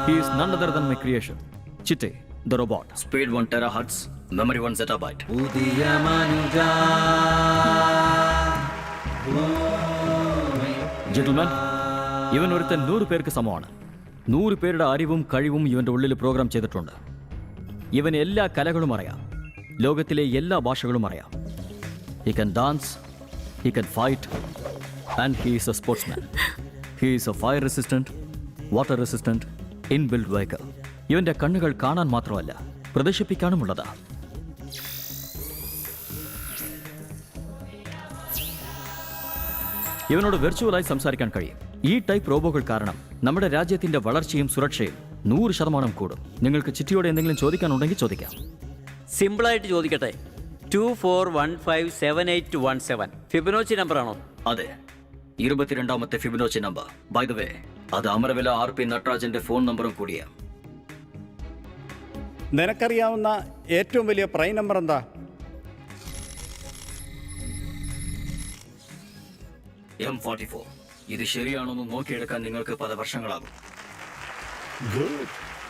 He is none other than my creation, Chitte, the robot. Speed 1 terahertz, memory 1 zettabyte. Gentlemen, ഇവൻ ഒരുത്തൻ 100 പേർക്ക് സമമാണ്. 100 പേരുടെ അറിവും കഴിവും ഇവന്റെ ഉള്ളിൽ പ്രോഗ്രാം ചെയ്തിട്ടുണ്ട്. ഇവന് എല്ലാ കലകളും അറിയാം. ലോകത്തിലെ എല്ലാ ഭാഷകളും അറിയാം. He can dance, he can fight, and he is a sportsman. He is a fire resistant, water resistant, inbuilt vehicle. ഇവന്റെ കണ്ണുകൾ കാണാൻ മാത്രമല്ല പ്രദർശിപ്പിക്കാനുമുള്ളതാ. ഇവനോട് വെർച്വലായി സംസാരിക്കാൻ കഴിയും. ഈ ടൈപ്പ് റോബോകൾ കാരണം നമ്മുടെ രാജ്യത്തിന്റെ വളർച്ചയും സുരക്ഷയും 100% കൂടും. നിങ്ങൾക്ക് ചിറ്റിയോടെ എന്തെങ്കിലും ചോദിക്കാനുണ്ടെങ്കിൽ ചോദിക്കാം. സിമ്പിളായിട്ട് ചോദിക്കട്ടെ. 24157817 ഫിബനോച്ചി നമ്പറാണോ? അതെ, 22ാമത്തെ Fibonacci number. By the way, അത് അമരവില RP നട്രാജന്റെ ഫോൺ നമ്പറും കൂടിയാ. നിനക്കറിയാവുന്ന ഏറ്റവും വലിയ പ്രൈം നമ്പർ എന്താ? M44. ഇത് ശരിയാണോന്ന് നോക്കിയെടുക്കാൻ നിങ്ങൾക്ക് പല വർഷങ്ങളാകും. ഗുഡ്.